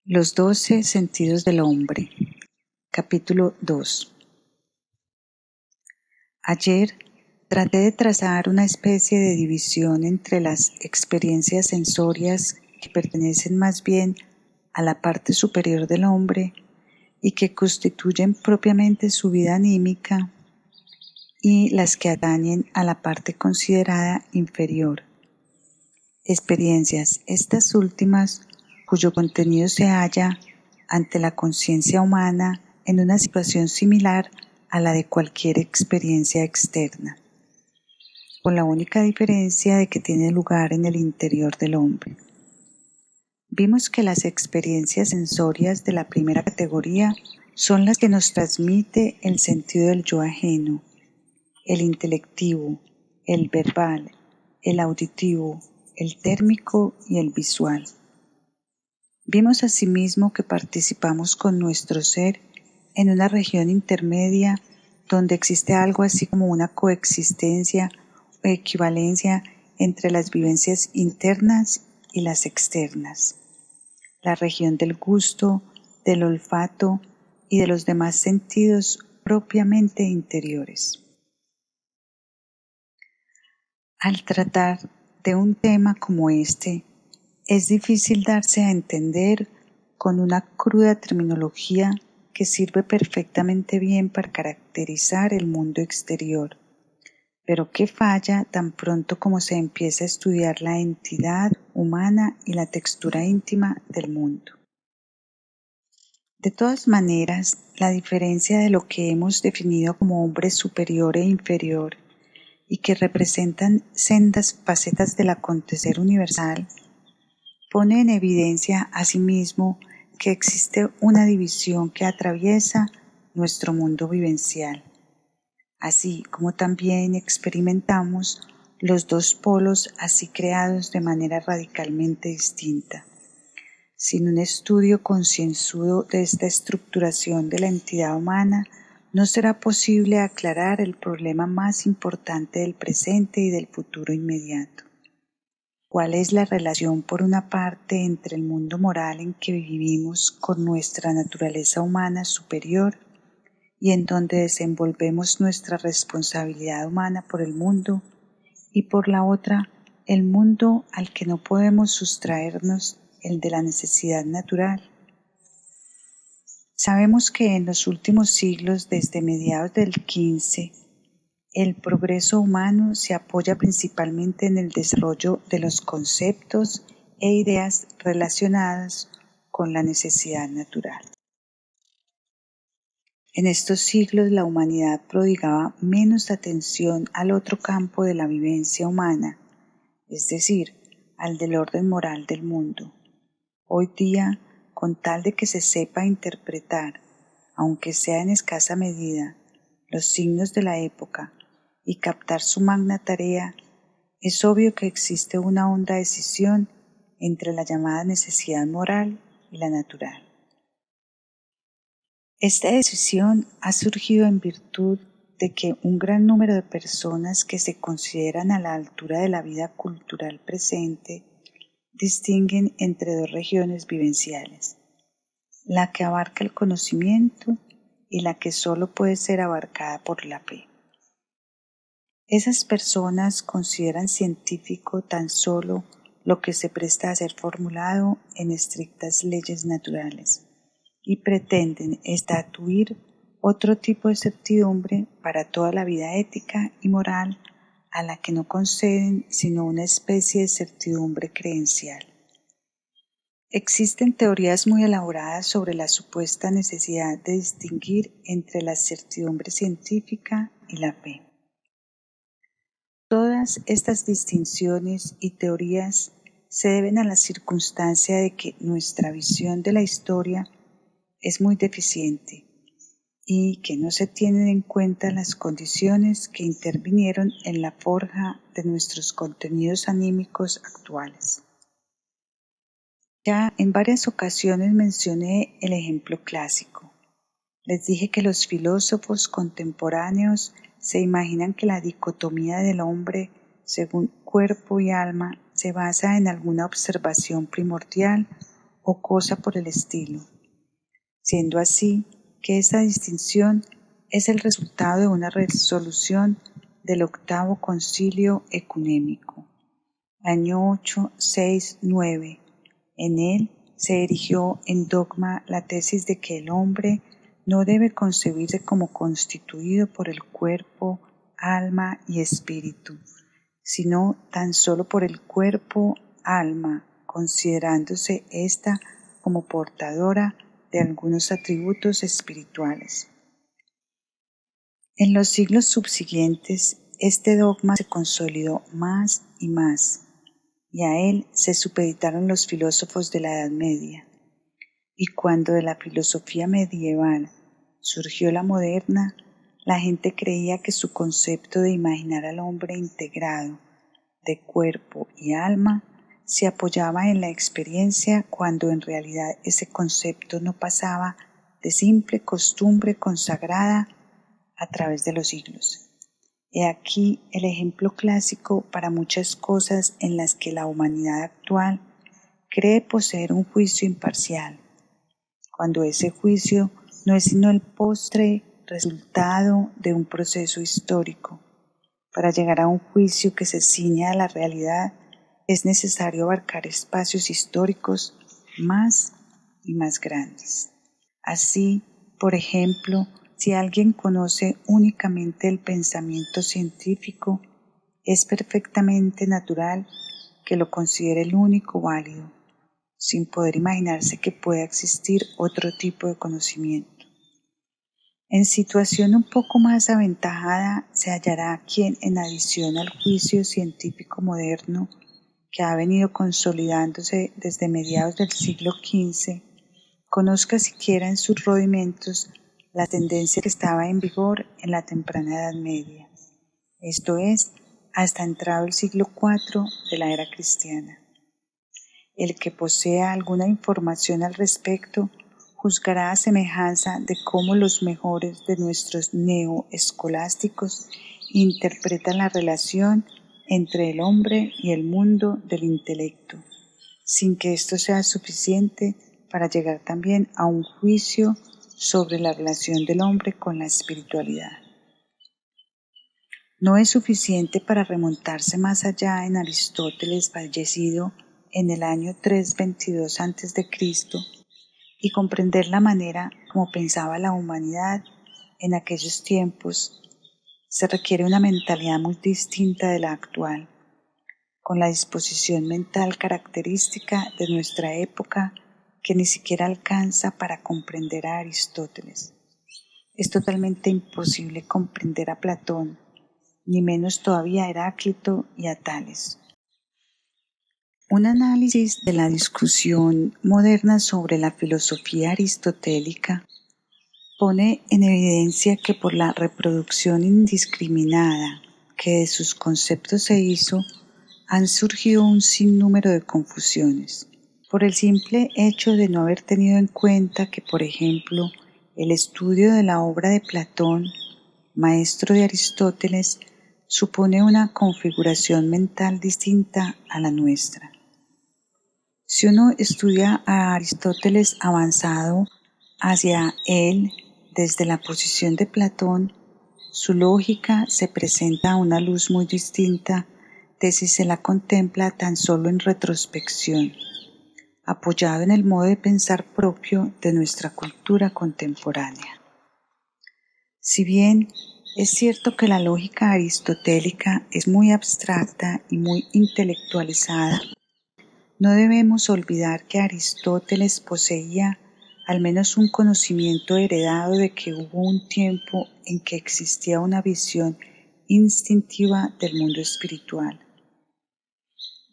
Los 12 sentidos del hombre. Capítulo 2. Ayer traté de trazar una especie de división entre las experiencias sensorias que pertenecen más bien a la parte superior del hombre y que constituyen propiamente su vida anímica, y las que atañen a la parte considerada inferior. Experiencias, estas últimas, cuyo contenido se halla ante la conciencia humana en una situación similar a la de cualquier experiencia externa, con la única diferencia de que tiene lugar en el interior del hombre. Vimos que las experiencias sensorias de la primera categoría son las que nos transmite el sentido del yo ajeno, el intelectivo, el verbal, el auditivo, el térmico y el visual. Vimos asimismo que participamos con nuestro ser en una región intermedia donde existe algo así como una coexistencia o equivalencia entre las vivencias internas y las externas, la región del gusto, del olfato y de los demás sentidos propiamente interiores. Al tratar de un tema como este, es difícil darse a entender con una cruda terminología que sirve perfectamente bien para caracterizar el mundo exterior, pero que falla tan pronto como se empieza a estudiar la entidad humana y la textura íntima del mundo. De todas maneras, la diferencia de lo que hemos definido como hombre superior e inferior y que representan sendas facetas del acontecer universal, pone en evidencia asimismo que existe una división que atraviesa nuestro mundo vivencial, así como también experimentamos los dos polos así creados de manera radicalmente distinta. Sin un estudio concienzudo de esta estructuración de la entidad humana, no será posible aclarar el problema más importante del presente y del futuro inmediato. ¿Cuál es la relación, por una parte, entre el mundo moral en que vivimos con nuestra naturaleza humana superior y en donde desenvolvemos nuestra responsabilidad humana por el mundo, y por la otra, el mundo al que no podemos sustraernos, el de la necesidad natural? Sabemos que en los últimos siglos, desde mediados del XV, el progreso humano se apoya principalmente en el desarrollo de los conceptos e ideas relacionadas con la necesidad natural. En estos siglos la humanidad prodigaba menos atención al otro campo de la vivencia humana, es decir, al del orden moral del mundo. Hoy día, con tal de que se sepa interpretar, aunque sea en escasa medida, los signos de la época y captar su magna tarea, es obvio que existe una honda escisión entre la llamada necesidad moral y la natural. Esta decisión ha surgido en virtud de que un gran número de personas que se consideran a la altura de la vida cultural presente distinguen entre dos regiones vivenciales, la que abarca el conocimiento y la que solo puede ser abarcada por la fe. Esas personas consideran científico tan solo lo que se presta a ser formulado en estrictas leyes naturales y pretenden estatuir otro tipo de certidumbre para toda la vida ética y moral a la que no conceden sino una especie de certidumbre creencial. Existen teorías muy elaboradas sobre la supuesta necesidad de distinguir entre la certidumbre científica y la fe. Todas estas distinciones y teorías se deben a la circunstancia de que nuestra visión de la historia es muy deficiente y que no se tienen en cuenta las condiciones que intervinieron en la forja de nuestros contenidos anímicos actuales. Ya en varias ocasiones mencioné el ejemplo clásico. Les dije que los filósofos contemporáneos se imaginan que la dicotomía del hombre según cuerpo y alma se basa en alguna observación primordial o cosa por el estilo, siendo así que esa distinción es el resultado de una resolución del Octavo Concilio Ecuménico, año 869. En él se erigió en dogma la tesis de que el hombre no debe concebirse como constituido por el cuerpo, alma y espíritu, sino tan solo por el cuerpo, alma, considerándose ésta como portadora de algunos atributos espirituales. En los siglos subsiguientes, este dogma se consolidó más y más, y a él se supeditaron los filósofos de la Edad Media. Y cuando de la filosofía medieval surgió la moderna, la gente creía que su concepto de imaginar al hombre integrado de cuerpo y alma se apoyaba en la experiencia, cuando en realidad ese concepto no pasaba de simple costumbre consagrada a través de los siglos. He aquí el ejemplo clásico para muchas cosas en las que la humanidad actual cree poseer un juicio imparcial, cuando ese juicio no es sino el postre resultado de un proceso histórico. Para llegar a un juicio que se ciña a la realidad, es necesario abarcar espacios históricos más y más grandes. Así, por ejemplo, si alguien conoce únicamente el pensamiento científico, es perfectamente natural que lo considere el único válido, sin poder imaginarse que pueda existir otro tipo de conocimiento. En situación un poco más aventajada se hallará quien, en adición al juicio científico moderno que ha venido consolidándose desde mediados del siglo XV, conozca siquiera en sus rudimentos la tendencia que estaba en vigor en la temprana Edad Media, esto es, hasta entrado el siglo IV de la era cristiana. El que posea alguna información al respecto juzgará a semejanza de cómo los mejores de nuestros neoescolásticos interpretan la relación entre el hombre y el mundo del intelecto, sin que esto sea suficiente para llegar también a un juicio sobre la relación del hombre con la espiritualidad. No es suficiente para remontarse más allá en Aristóteles, fallecido en el año 322 a.C., y comprender la manera como pensaba la humanidad en aquellos tiempos. Se requiere una mentalidad muy distinta de la actual, con la disposición mental característica de nuestra época, que ni siquiera alcanza para comprender a Aristóteles. Es totalmente imposible comprender a Platón, ni menos todavía a Heráclito y a Tales. Un análisis de la discusión moderna sobre la filosofía aristotélica pone en evidencia que por la reproducción indiscriminada que de sus conceptos se hizo, han surgido un sinnúmero de confusiones, por el simple hecho de no haber tenido en cuenta que, por ejemplo, el estudio de la obra de Platón, maestro de Aristóteles, supone una configuración mental distinta a la nuestra. Si uno estudia a Aristóteles avanzado hacia él desde la posición de Platón, su lógica se presenta a una luz muy distinta de si se la contempla tan solo en retrospección, apoyado en el modo de pensar propio de nuestra cultura contemporánea. Si bien es cierto que la lógica aristotélica es muy abstracta y muy intelectualizada, no debemos olvidar que Aristóteles poseía al menos un conocimiento heredado de que hubo un tiempo en que existía una visión instintiva del mundo espiritual.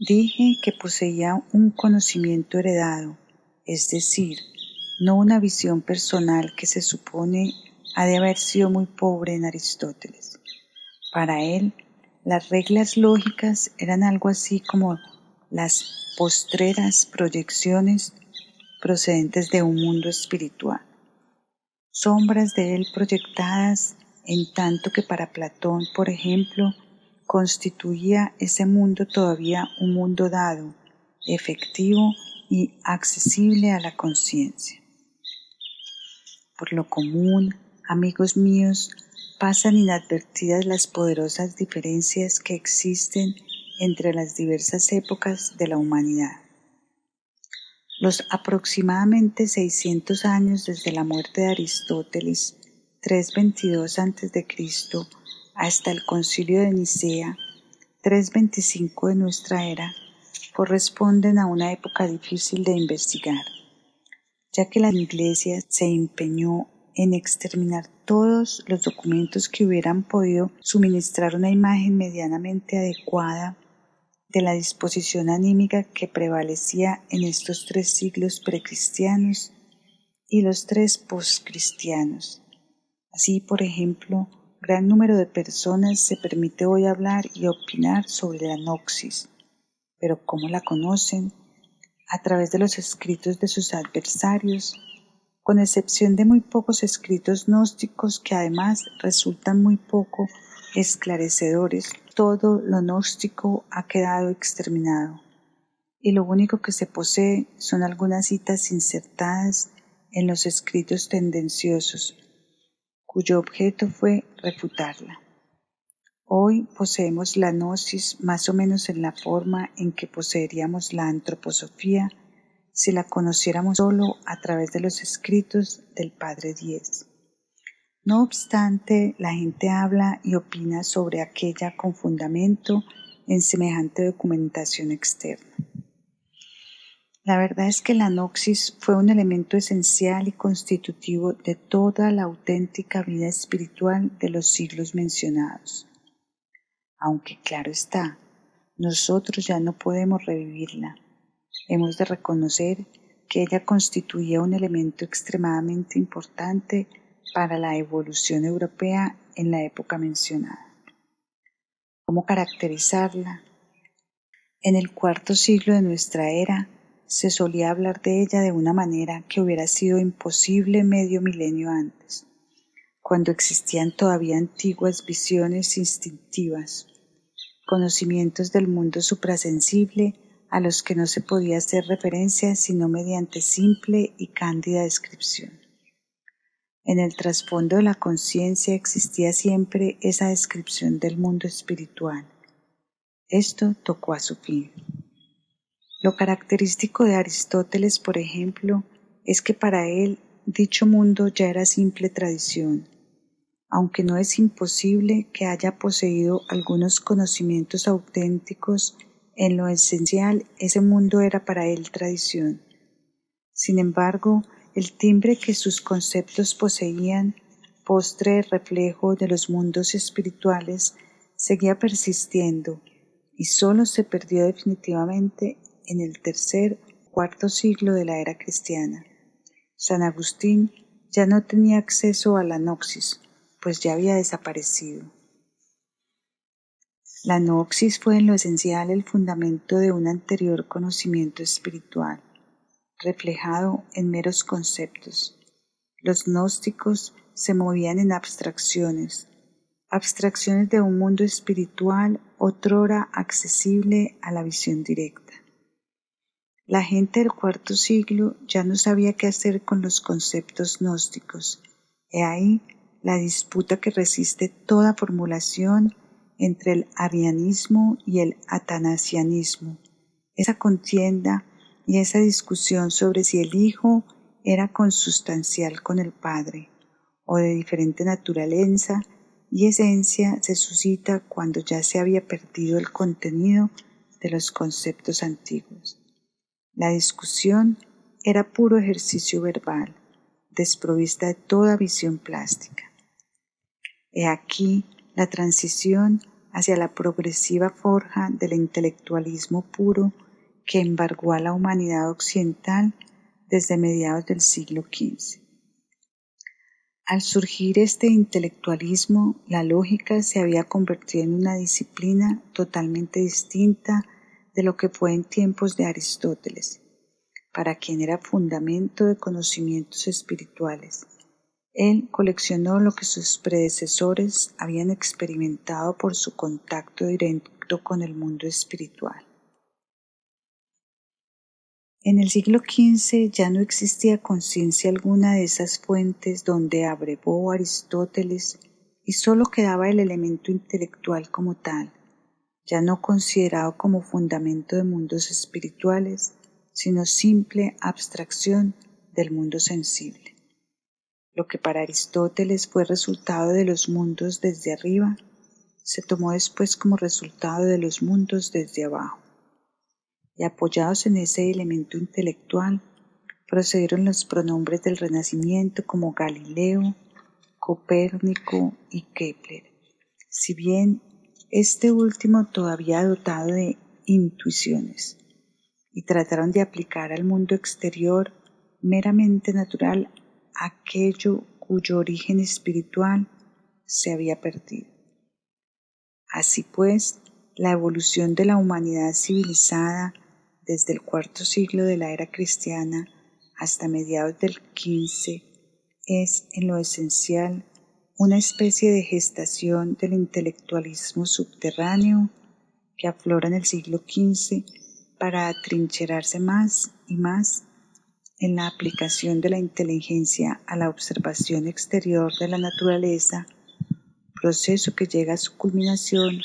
Dije que poseía un conocimiento heredado, es decir, no una visión personal que se supone ha de haber sido muy pobre en Aristóteles. Para él, las reglas lógicas eran algo así como las postreras proyecciones procedentes de un mundo espiritual, sombras de él proyectadas, en tanto que para Platón, por ejemplo, constituía ese mundo todavía un mundo dado, efectivo y accesible a la conciencia. Por lo común, amigos míos, pasan inadvertidas las poderosas diferencias que existen entre las diversas épocas de la humanidad. Los aproximadamente 600 años desde la muerte de Aristóteles, 322 a.C., hasta el Concilio de Nicea, 325 de nuestra era, corresponden a una época difícil de investigar, ya que la Iglesia se empeñó en exterminar todos los documentos que hubieran podido suministrar una imagen medianamente adecuada de la disposición anímica que prevalecía en estos 3 siglos precristianos y los 3 postcristianos. Así, por ejemplo, gran número de personas se permite hoy hablar y opinar sobre la Gnosis, pero ¿cómo la conocen? A través de los escritos de sus adversarios, con excepción de muy pocos escritos gnósticos que además resultan muy poco esclarecedores. Todo lo gnóstico ha quedado exterminado, y lo único que se posee son algunas citas insertadas en los escritos tendenciosos, cuyo objeto fue refutarla. Hoy poseemos la gnosis más o menos en la forma en que poseeríamos la antroposofía si la conociéramos solo a través de los escritos del Padre Diez. No obstante, la gente habla y opina sobre aquella con fundamento en semejante documentación externa. La verdad es que la gnosis fue un elemento esencial y constitutivo de toda la auténtica vida espiritual de los siglos mencionados. Aunque claro está, nosotros ya no podemos revivirla. Hemos de reconocer que ella constituía un elemento extremadamente importante para la evolución europea en la época mencionada. ¿Cómo caracterizarla? En el IV siglo de nuestra era se solía hablar de ella de una manera que hubiera sido imposible medio milenio antes, cuando existían todavía antiguas visiones instintivas, conocimientos del mundo suprasensible a los que no se podía hacer referencia sino mediante simple y cándida descripción. En el trasfondo de la conciencia existía siempre esa descripción del mundo espiritual. Esto tocó a su fin. Lo característico de Aristóteles, por ejemplo, es que para él dicho mundo ya era simple tradición, aunque no es imposible que haya poseído algunos conocimientos auténticos. En lo esencial, ese mundo era para él tradición. Sin embargo, el timbre que sus conceptos poseían, postre reflejo de los mundos espirituales, seguía persistiendo y sólo se perdió definitivamente en el tercer o cuarto siglo de la era cristiana. San Agustín ya no tenía acceso a la gnosis, pues ya había desaparecido. La gnosis fue en lo esencial el fundamento de un anterior conocimiento espiritual, reflejado en meros conceptos. Los gnósticos se movían en abstracciones de un mundo espiritual otrora accesible a la visión directa. La gente del IV siglo ya no sabía qué hacer con los conceptos gnósticos. He ahí la disputa que resiste toda formulación entre el arianismo y el atanasianismo, esa contienda y esa discusión sobre si el Hijo era consustancial con el Padre o de diferente naturaleza y esencia se suscita cuando ya se había perdido el contenido de los conceptos antiguos. La discusión era puro ejercicio verbal, desprovista de toda visión plástica. He aquí la transición hacia la progresiva forja del intelectualismo puro que embargó a la humanidad occidental desde mediados del siglo XV. Al surgir este intelectualismo, la lógica se había convertido en una disciplina totalmente distinta de lo que fue en tiempos de Aristóteles, para quien era fundamento de conocimientos espirituales. Él coleccionó lo que sus predecesores habían experimentado por su contacto directo con el mundo espiritual. En el siglo XV ya no existía conciencia alguna de esas fuentes donde abrevó Aristóteles y sólo quedaba el elemento intelectual como tal, ya no considerado como fundamento de mundos espirituales, sino simple abstracción del mundo sensible. Lo que para Aristóteles fue resultado de los mundos desde arriba, se tomó después como resultado de los mundos desde abajo. Y apoyados en ese elemento intelectual, procedieron los prohombres del Renacimiento como Galileo, Copérnico y Kepler. Si bien este último todavía dotado de intuiciones, y trataron de aplicar al mundo exterior meramente natural aquello cuyo origen espiritual se había perdido. Así pues, la evolución de la humanidad civilizada desde el cuarto siglo de la era cristiana hasta mediados del XV es, en lo esencial, una especie de gestación del intelectualismo subterráneo que aflora en el siglo XV para atrincherarse más y más en la aplicación de la inteligencia a la observación exterior de la naturaleza, proceso que llega a su culminación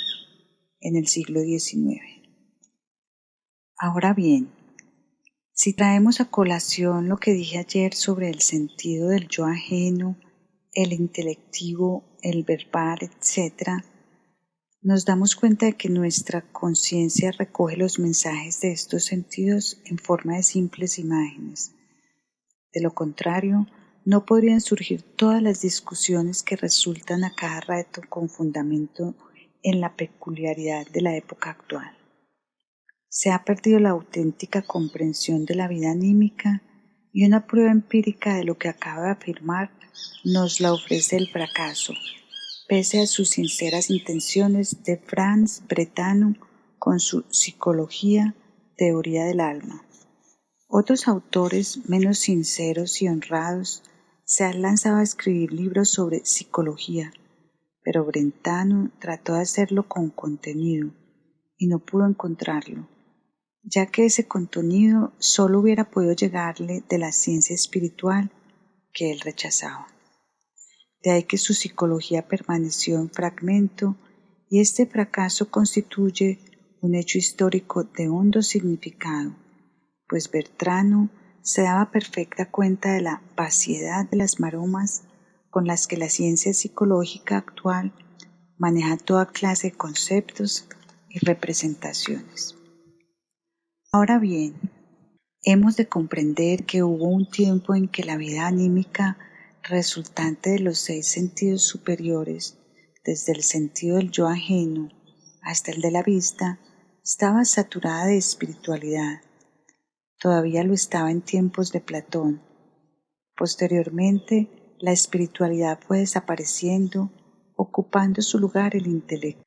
en el siglo XIX. Ahora bien, si traemos a colación lo que dije ayer sobre el sentido del yo ajeno, el intelectivo, el verbal, etc., nos damos cuenta de que nuestra conciencia recoge los mensajes de estos sentidos en forma de simples imágenes. De lo contrario, no podrían surgir todas las discusiones que resultan a cada rato con fundamento en la peculiaridad de la época actual. Se ha perdido la auténtica comprensión de la vida anímica y una prueba empírica de lo que acabo de afirmar nos la ofrece el fracaso, pese a sus sinceras intenciones, de Franz Brentano con su Psicología, teoría del alma. Otros autores menos sinceros y honrados se han lanzado a escribir libros sobre psicología, pero Brentano trató de hacerlo con contenido y no pudo encontrarlo, ya que ese contenido solo hubiera podido llegarle de la ciencia espiritual que él rechazaba. De ahí que su psicología permaneció en fragmento y este fracaso constituye un hecho histórico de hondo significado, pues Brentano se daba perfecta cuenta de la vaciedad de las maromas con las que la ciencia psicológica actual maneja toda clase de conceptos y representaciones. Ahora bien, hemos de comprender que hubo un tiempo en que la vida anímica resultante de los 6 sentidos superiores, desde el sentido del yo ajeno hasta el de la vista, estaba saturada de espiritualidad. Todavía lo estaba en tiempos de Platón. Posteriormente, la espiritualidad fue desapareciendo, ocupando su lugar el intelecto.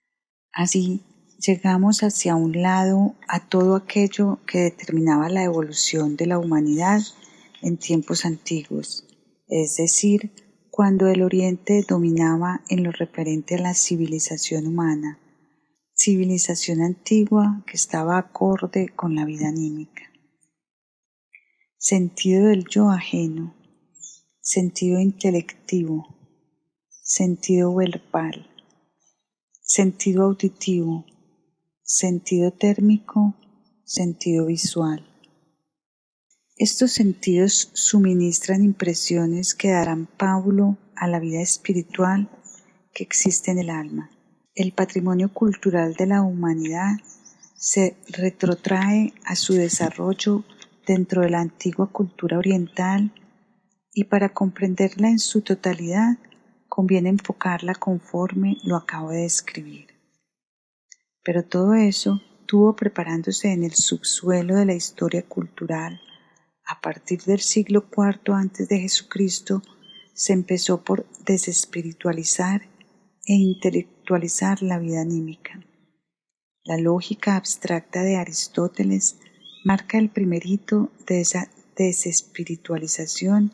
Así, llegamos hacia un lado a todo aquello que determinaba la evolución de la humanidad en tiempos antiguos, es decir, cuando el Oriente dominaba en lo referente a la civilización humana, civilización antigua que estaba acorde con la vida anímica. Sentido del yo ajeno, sentido intelectivo, sentido verbal, sentido auditivo, sentido térmico, sentido visual. Estos sentidos suministran impresiones que darán pábulo a la vida espiritual que existe en el alma. El patrimonio cultural de la humanidad se retrotrae a su desarrollo dentro de la antigua cultura oriental y para comprenderla en su totalidad conviene enfocarla conforme lo acabo de describir. Pero todo eso estuvo preparándose en el subsuelo de la historia cultural. A partir del siglo IV a.C., se empezó por desespiritualizar e intelectualizar la vida anímica. La lógica abstracta de Aristóteles marca el primer hito de esa desespiritualización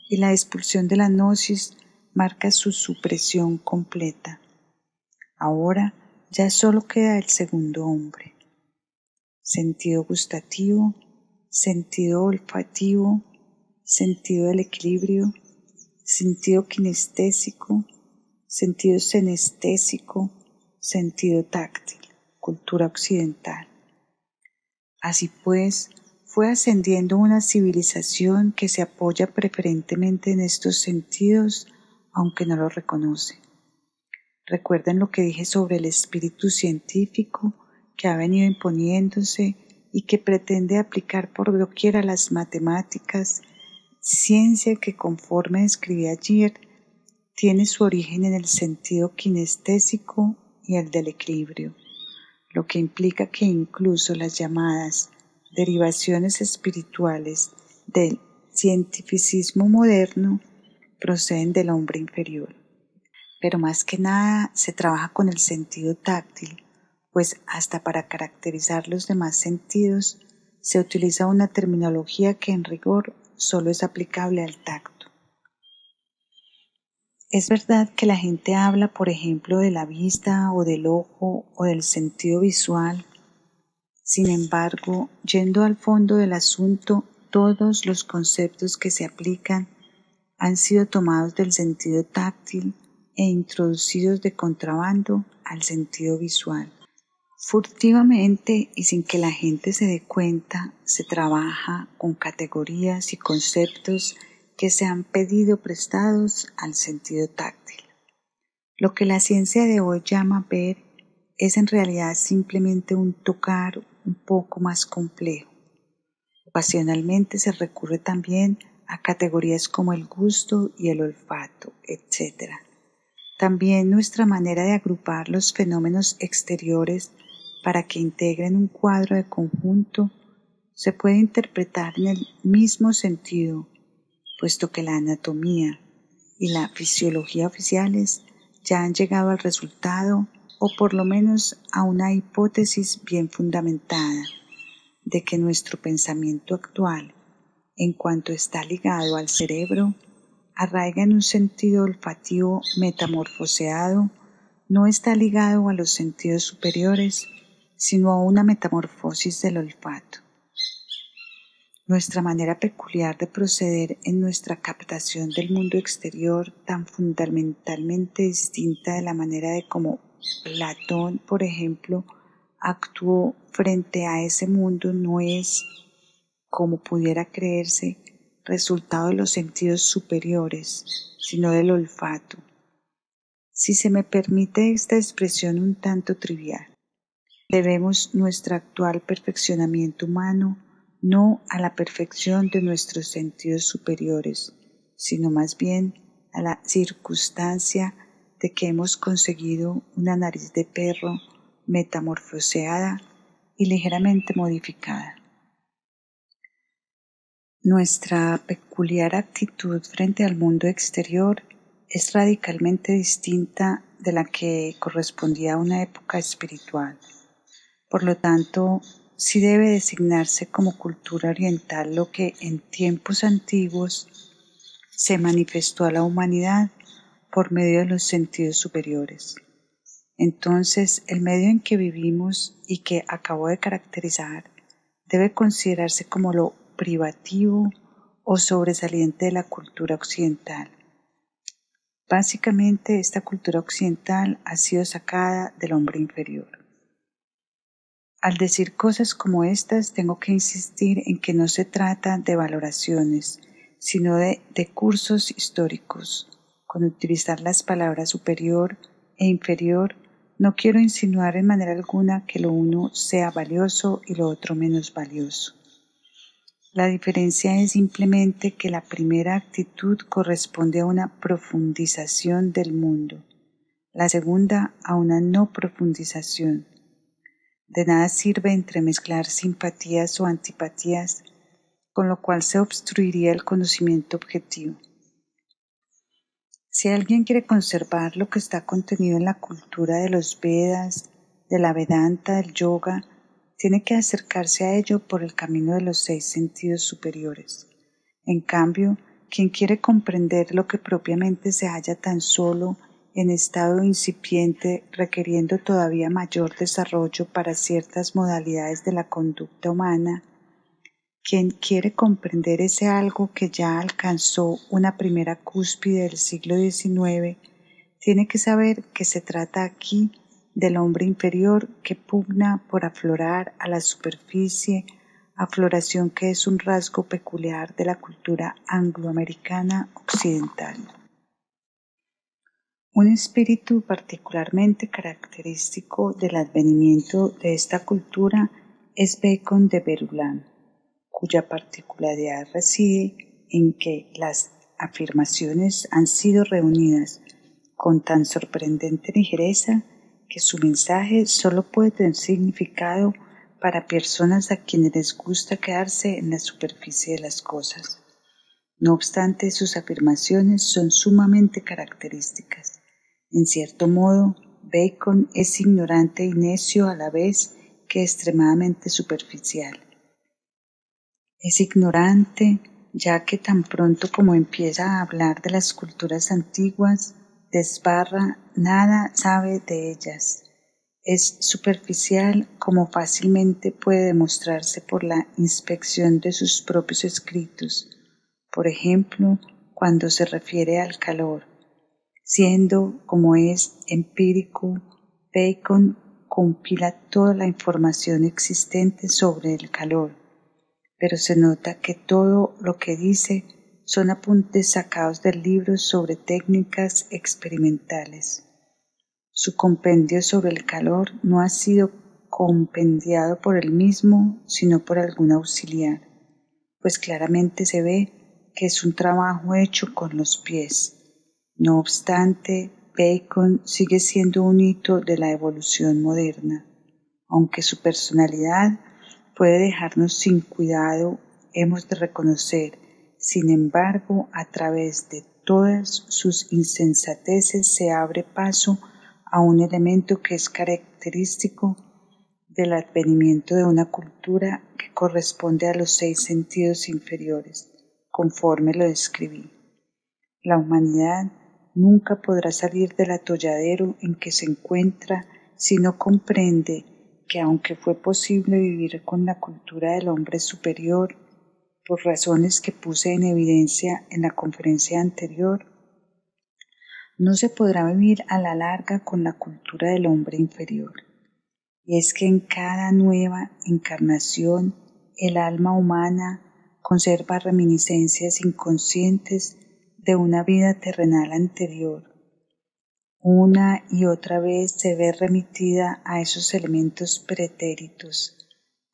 y la expulsión de la gnosis marca su supresión completa. Ahora ya solo queda el segundo hombre. Sentido gustativo, sentido olfativo, sentido del equilibrio, sentido kinestésico, sentido senestésico, sentido táctil, cultura occidental. Así pues, fue ascendiendo una civilización que se apoya preferentemente en estos sentidos, aunque no los reconoce. Recuerden lo que dije sobre el espíritu científico que ha venido imponiéndose y que pretende aplicar por doquier a las matemáticas, ciencia que, conforme describí ayer, tiene su origen en el sentido kinestésico y el del equilibrio, lo que implica que incluso las llamadas derivaciones espirituales del cientificismo moderno proceden del hombre inferior. Pero más que nada se trabaja con el sentido táctil, pues hasta para caracterizar los demás sentidos se utiliza una terminología que en rigor solo es aplicable al tacto. Es verdad que la gente habla, por ejemplo, de la vista o del ojo o del sentido visual. Sin embargo, yendo al fondo del asunto, todos los conceptos que se aplican han sido tomados del sentido táctil e introducidos de contrabando al sentido visual. Furtivamente y sin que la gente se dé cuenta, se trabaja con categorías y conceptos que se han pedido prestados al sentido táctil. Lo que la ciencia de hoy llama ver es en realidad simplemente un tocar un poco más complejo. Ocasionalmente se recurre también a categorías como el gusto y el olfato, etc. También nuestra manera de agrupar los fenómenos exteriores para que integren un cuadro de conjunto se puede interpretar en el mismo sentido, puesto que la anatomía y la fisiología oficiales ya han llegado al resultado, o por lo menos a una hipótesis bien fundamentada, de que nuestro pensamiento actual, en cuanto está ligado al cerebro, arraiga en un sentido olfativo metamorfoseado, no está ligado a los sentidos superiores, sino a una metamorfosis del olfato. Nuestra manera peculiar de proceder en nuestra captación del mundo exterior, tan fundamentalmente distinta de la manera de cómo Platón, por ejemplo, actuó frente a ese mundo, no es, como pudiera creerse, resultado de los sentidos superiores, sino del olfato. Si se me permite esta expresión un tanto trivial, debemos nuestro actual perfeccionamiento humano no a la perfección de nuestros sentidos superiores, sino más bien a la circunstancia de que hemos conseguido una nariz de perro metamorfoseada y ligeramente modificada. Nuestra peculiar actitud frente al mundo exterior es radicalmente distinta de la que correspondía a una época espiritual. Por lo tanto, sí debe designarse como cultura oriental lo que en tiempos antiguos se manifestó a la humanidad por medio de los sentidos superiores. Entonces, el medio en que vivimos y que acabo de caracterizar debe considerarse como lo privativo o sobresaliente de la cultura occidental. Básicamente, esta cultura occidental ha sido sacada del hombre inferior. Al decir cosas como estas, tengo que insistir en que no se trata de valoraciones, sino de cursos históricos. Con utilizar las palabras superior e inferior, no quiero insinuar en manera alguna que lo uno sea valioso y lo otro menos valioso. La diferencia es simplemente que la primera actitud corresponde a una profundización del mundo, la segunda a una no profundización. De nada sirve entremezclar simpatías o antipatías, con lo cual se obstruiría el conocimiento objetivo. Si alguien quiere conservar lo que está contenido en la cultura de los Vedas, de la Vedanta, del Yoga, tiene que acercarse a ello por el camino de los 6 sentidos superiores. En cambio, quien quiere comprender lo que propiamente se halla tan solo en estado incipiente, requiriendo todavía mayor desarrollo para ciertas modalidades de la conducta humana, Quien quiere comprender ese algo que ya alcanzó una primera cúspide del siglo XIX, tiene que saber que se trata aquí del hombre inferior que pugna por aflorar a la superficie, afloración que es un rasgo peculiar de la cultura angloamericana occidental. Un espíritu particularmente característico del advenimiento de esta cultura es Bacon de Verulam, cuya particularidad reside en que las afirmaciones han sido reunidas con tan sorprendente ligereza que su mensaje solo puede tener significado para personas a quienes les gusta quedarse en la superficie de las cosas. No obstante, sus afirmaciones son sumamente características. En cierto modo, Bacon es ignorante y necio a la vez que extremadamente superficial. Es ignorante, ya que tan pronto como empieza a hablar de las culturas antiguas, desbarra, nada sabe de ellas. Es superficial, como fácilmente puede demostrarse por la inspección de sus propios escritos. Por ejemplo, cuando se refiere al calor. Siendo, como es empírico, Bacon compila toda la información existente sobre el calor, pero se nota que todo lo que dice son apuntes sacados de libros sobre técnicas experimentales. Su compendio sobre el calor no ha sido compendiado por él mismo, sino por algún auxiliar, pues claramente se ve que es un trabajo hecho con los pies. No obstante, Bacon sigue siendo un hito de la evolución moderna, aunque su personalidad puede dejarnos sin cuidado, hemos de reconocer, sin embargo, a través de todas sus insensateces se abre paso a un elemento que es característico del advenimiento de una cultura que corresponde a los 6 sentidos inferiores, conforme lo describí. La humanidad nunca podrá salir del atolladero en que se encuentra si no comprende que aunque fue posible vivir con la cultura del hombre superior, por razones que puse en evidencia en la conferencia anterior, no se podrá vivir a la larga con la cultura del hombre inferior. Y es que en cada nueva encarnación el alma humana conserva reminiscencias inconscientes de una vida terrenal anterior. Una y otra vez se ve remitida a esos elementos pretéritos,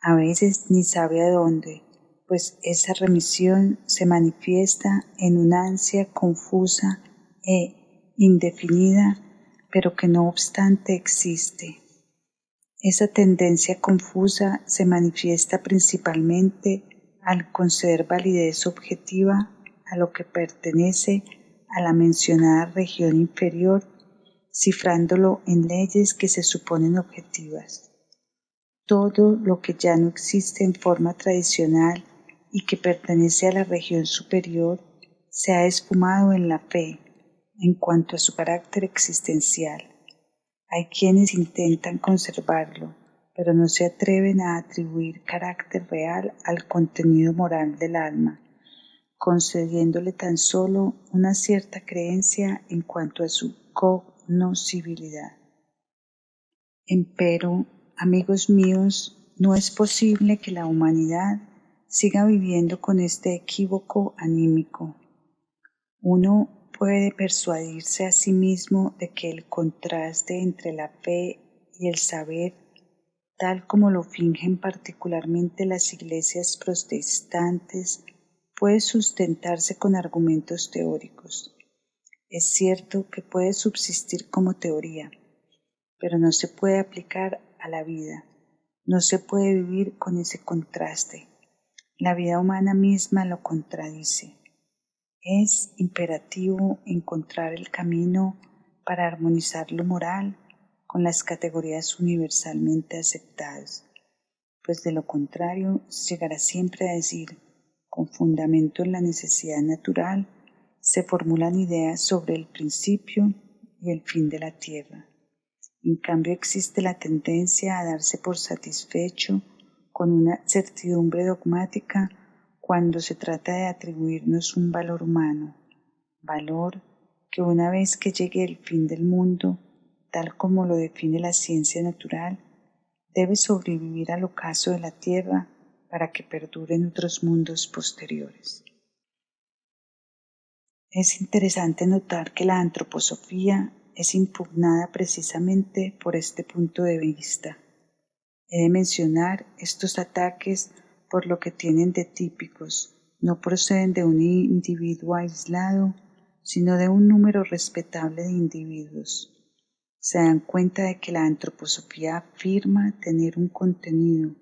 a veces ni sabe a dónde, pues esa remisión se manifiesta en una ansia confusa e indefinida, pero que no obstante existe. Esa tendencia confusa se manifiesta principalmente al conceder validez objetiva a lo que pertenece a la mencionada región inferior, cifrándolo en leyes que se suponen objetivas. Todo lo que ya no existe en forma tradicional y que pertenece a la región superior se ha esfumado en la fe en cuanto a su carácter existencial. Hay quienes intentan conservarlo, pero no se atreven a atribuir carácter real al contenido moral del alma, concediéndole tan solo una cierta creencia en cuanto a su cognoscibilidad. Empero, amigos míos, no es posible que la humanidad siga viviendo con este equívoco anímico. Uno puede persuadirse a sí mismo de que el contraste entre la fe y el saber, tal como lo fingen particularmente las iglesias protestantes, puede sustentarse con argumentos teóricos. Es cierto que puede subsistir como teoría, pero no se puede aplicar a la vida, no se puede vivir con ese contraste. La vida humana misma lo contradice. Es imperativo encontrar el camino para armonizar lo moral con las categorías universalmente aceptadas, pues de lo contrario se llegará siempre a decir, con fundamento en la necesidad natural, se formulan ideas sobre el principio y el fin de la tierra. En cambio existe la tendencia a darse por satisfecho con una certidumbre dogmática cuando se trata de atribuirnos un valor humano, valor que una vez que llegue el fin del mundo, tal como lo define la ciencia natural, debe sobrevivir al ocaso de la Tierra para que perdure en otros mundos posteriores. Es interesante notar que la antroposofía es impugnada precisamente por este punto de vista. He de mencionar estos ataques por lo que tienen de típicos, no proceden de un individuo aislado, sino de un número respetable de individuos. Se dan cuenta de que la antroposofía afirma tener un contenido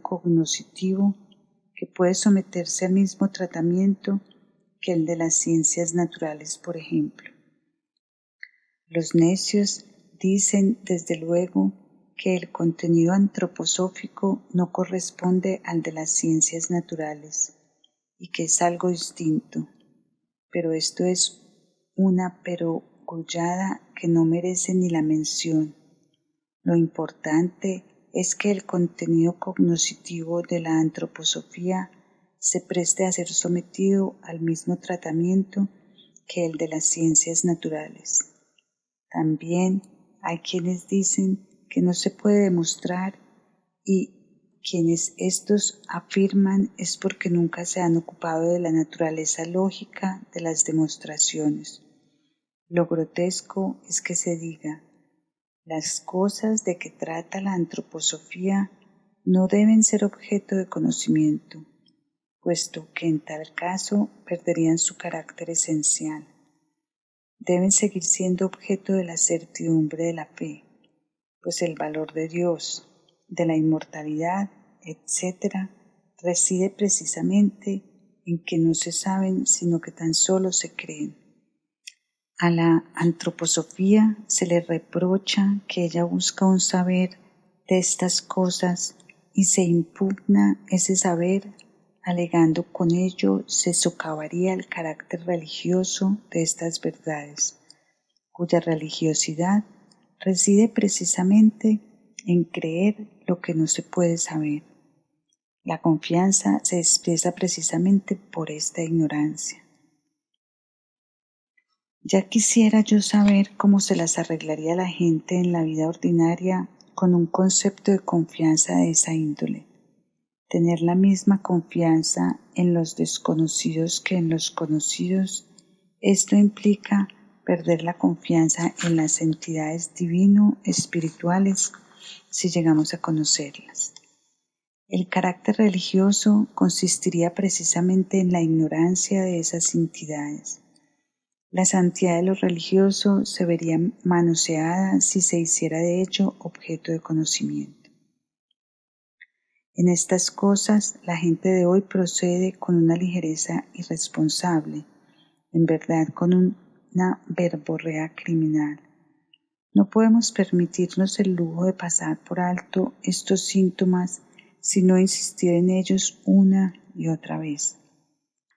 cognoscitivo que puede someterse al mismo tratamiento que el de las ciencias naturales, por ejemplo. Los necios dicen, desde luego, que el contenido antroposófico no corresponde al de las ciencias naturales y que es algo distinto, pero esto es una perogullada que no merece ni la mención. Lo importante es que el contenido cognoscitivo de la antroposofía se preste a ser sometido al mismo tratamiento que el de las ciencias naturales. También hay quienes dicen que no se puede demostrar y quienes estos afirman es porque nunca se han ocupado de la naturaleza lógica de las demostraciones. Lo grotesco es que se diga: las cosas de que trata la antroposofía no deben ser objeto de conocimiento, puesto que en tal caso perderían su carácter esencial. Deben seguir siendo objeto de la certidumbre de la fe, pues el valor de Dios, de la inmortalidad, etc., reside precisamente en que no se saben, sino que tan solo se creen. A la antroposofía se le reprocha que ella busca un saber de estas cosas y se impugna ese saber, alegando con ello se socavaría el carácter religioso de estas verdades, cuya religiosidad reside precisamente en creer lo que no se puede saber. La confianza se expresa precisamente por esta ignorancia. Ya quisiera yo saber cómo se las arreglaría la gente en la vida ordinaria con un concepto de confianza de esa índole. Tener la misma confianza en los desconocidos que en los conocidos, esto implica perder la confianza en las entidades divino-espirituales si llegamos a conocerlas. El carácter religioso consistiría precisamente en la ignorancia de esas entidades. La santidad de lo religioso se vería manoseada si se hiciera de ello objeto de conocimiento. En estas cosas la gente de hoy procede con una ligereza irresponsable, en verdad con una verborrea criminal. No podemos permitirnos el lujo de pasar por alto estos síntomas, sino insistir en ellos una y otra vez.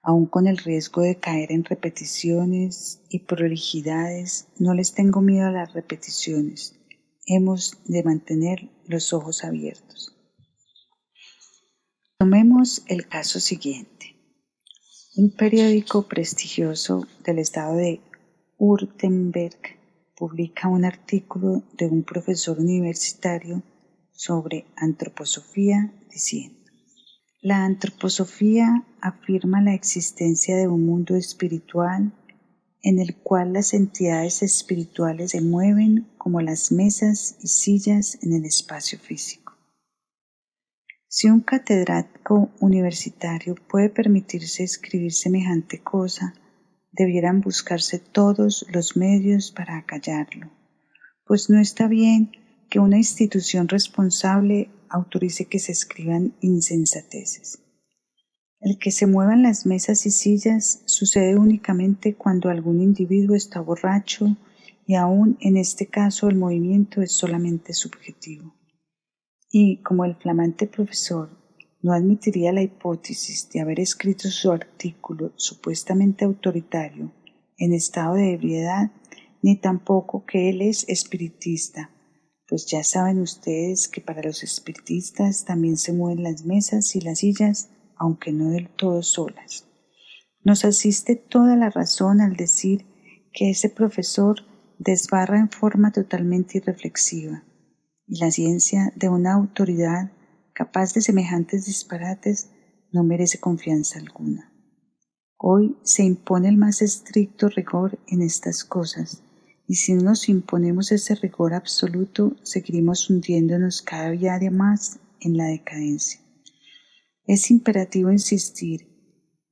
Aun con el riesgo de caer en repeticiones y prolijidades, no les tengo miedo a las repeticiones. Hemos de mantener los ojos abiertos. Tomemos el caso siguiente. Un periódico prestigioso del estado de Württemberg publica un artículo de un profesor universitario sobre antroposofía diciendo: la antroposofía afirma la existencia de un mundo espiritual en el cual las entidades espirituales se mueven como las mesas y sillas en el espacio físico. Si un catedrático universitario puede permitirse escribir semejante cosa, debieran buscarse todos los medios para acallarlo, pues no está bien que una institución responsable autorice que se escriban insensateces. El que se muevan las mesas y sillas sucede únicamente cuando algún individuo está borracho y aún en este caso el movimiento es solamente subjetivo. Y como el flamante profesor no admitiría la hipótesis de haber escrito su artículo supuestamente autoritario en estado de ebriedad, ni tampoco que él es espiritista, pues ya saben ustedes que para los espiritistas también se mueven las mesas y las sillas, aunque no del todo solas. Nos asiste toda la razón al decir que ese profesor desbarra en forma totalmente irreflexiva, y la ciencia de una autoridad capaz de semejantes disparates no merece confianza alguna. Hoy se impone el más estricto rigor en estas cosas, y si no nos imponemos ese rigor absoluto, seguiremos hundiéndonos cada día más en la decadencia. Es imperativo insistir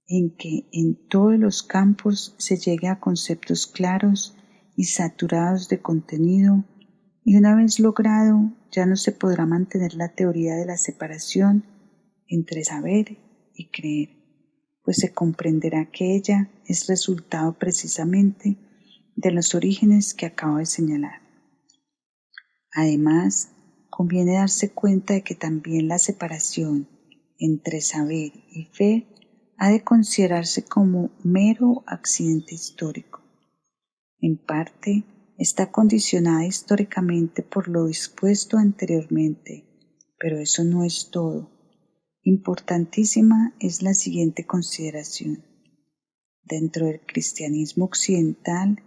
en que en todos los campos se llegue a conceptos claros y saturados de contenido, y una vez logrado ya no se podrá mantener la teoría de la separación entre saber y creer, pues se comprenderá que ella es resultado precisamente de los orígenes que acabo de señalar. Además, conviene darse cuenta de que también la separación entre saber y fe ha de considerarse como mero accidente histórico. En parte, está condicionada históricamente por lo dispuesto anteriormente, pero eso no es todo. Importantísima es la siguiente consideración. Dentro del cristianismo occidental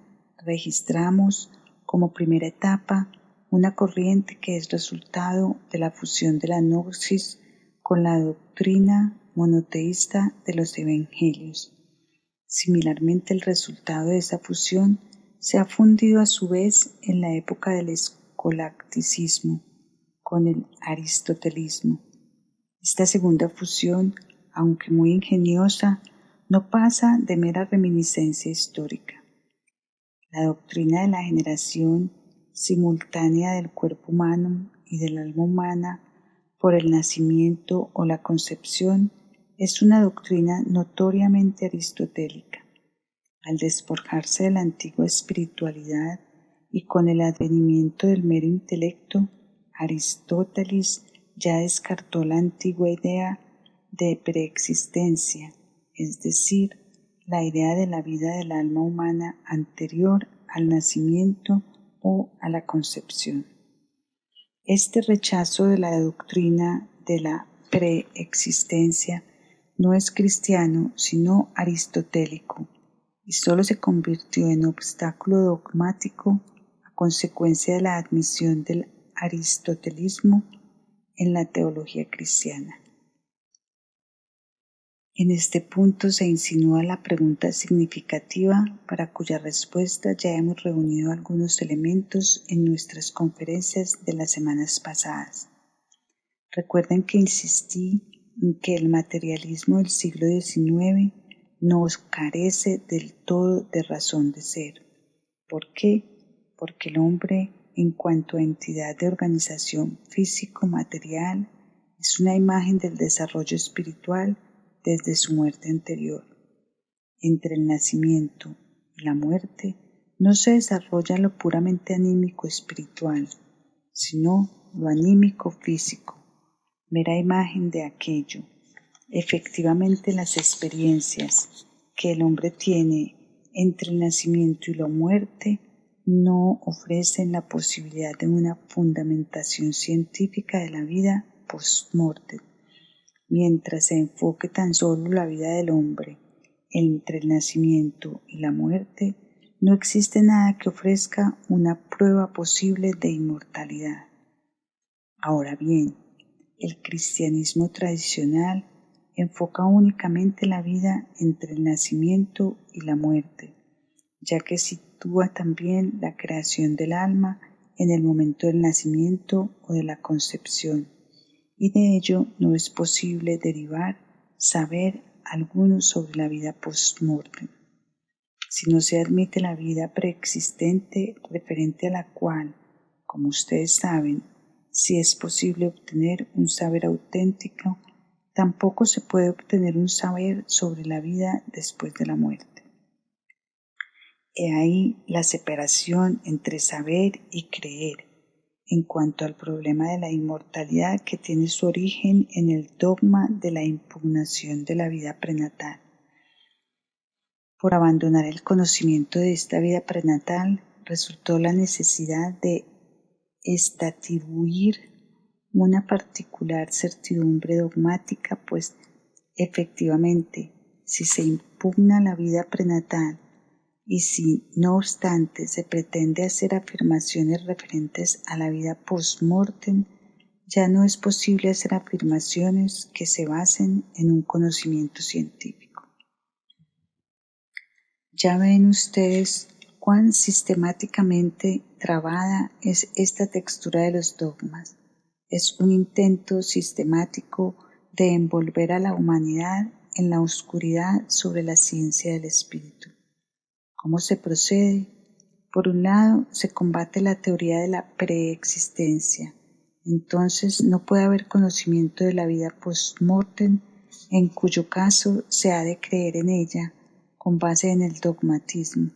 registramos como primera etapa una corriente que es resultado de la fusión de la gnosis con la doctrina monoteísta de los evangelios. Similarmente, el resultado de esa fusión se ha fundido a su vez en la época del escolasticismo con el aristotelismo. Esta segunda fusión, aunque muy ingeniosa, no pasa de mera reminiscencia histórica. La doctrina de la generación simultánea del cuerpo humano y del alma humana por el nacimiento o la concepción es una doctrina notoriamente aristotélica. Al despojarse de la antigua espiritualidad y con el advenimiento del mero intelecto, Aristóteles ya descartó la antigua idea de preexistencia, es decir, la idea de la vida del alma humana anterior al nacimiento o a la concepción. Este rechazo de la doctrina de la preexistencia no es cristiano, sino aristotélico, y sólo se convirtió en obstáculo dogmático a consecuencia de la admisión del aristotelismo en la teología cristiana. En este punto se insinúa la pregunta significativa para cuya respuesta ya hemos reunido algunos elementos en nuestras conferencias de las semanas pasadas. Recuerden que insistí en que el materialismo del siglo XIX no carece del todo de razón de ser. ¿Por qué? Porque el hombre, en cuanto a entidad de organización físico-material, es una imagen del desarrollo espiritual desde su muerte anterior. Entre el nacimiento y la muerte no se desarrolla lo puramente anímico espiritual, sino lo anímico físico, mera imagen de aquello. Efectivamente, las experiencias que el hombre tiene entre el nacimiento y la muerte no ofrecen la posibilidad de una fundamentación científica de la vida post-mortem. Mientras se enfoque tan solo la vida del hombre entre el nacimiento y la muerte, no existe nada que ofrezca una prueba posible de inmortalidad. Ahora bien, el cristianismo tradicional enfoca únicamente la vida entre el nacimiento y la muerte, ya que sitúa también la creación del alma en el momento del nacimiento o de la concepción, y de ello no es posible derivar saber alguno sobre la vida post-mortem. Si no se admite la vida preexistente referente a la cual, como ustedes saben, sí es posible obtener un saber auténtico, tampoco se puede obtener un saber sobre la vida después de la muerte. He ahí la separación entre saber y creer en cuanto al problema de la inmortalidad, que tiene su origen en el dogma de la impugnación de la vida prenatal. Por abandonar el conocimiento de esta vida prenatal, resultó la necesidad de estatuir una particular certidumbre dogmática, pues Efectivamente, si se impugna la vida prenatal y si, no obstante, se pretende hacer afirmaciones referentes a la vida post-mortem, ya no es posible hacer afirmaciones que se basen en un conocimiento científico. Ya ven ustedes cuán sistemáticamente trabada es esta textura de los dogmas. Es un intento sistemático de envolver a la humanidad en la oscuridad sobre la ciencia del espíritu. ¿Cómo se procede? Por un lado, se combate la teoría de la preexistencia. Entonces no puede haber conocimiento de la vida post-mortem, en cuyo caso se ha de creer en ella con base en el dogmatismo.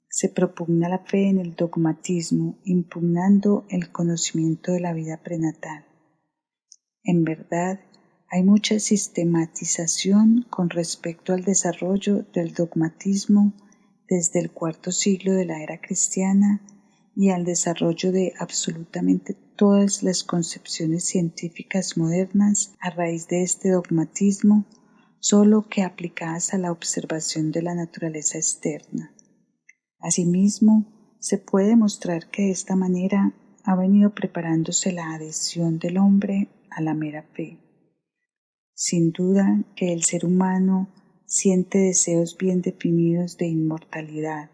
Se propugna la fe en el dogmatismo, impugnando el conocimiento de la vida prenatal. En verdad, hay mucha sistematización con respecto al desarrollo del dogmatismo desde el cuarto siglo de la era cristiana y al desarrollo de absolutamente todas las concepciones científicas modernas a raíz de este dogmatismo, solo que aplicadas a la observación de la naturaleza externa. Asimismo, se puede mostrar que de esta manera ha venido preparándose la adhesión del hombre a la mera fe. Sin duda que el ser humano siente deseos bien definidos de inmortalidad.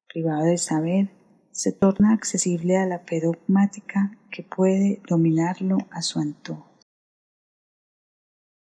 Privado de saber, se torna accesible a la fe dogmática que puede dominarlo a su antojo.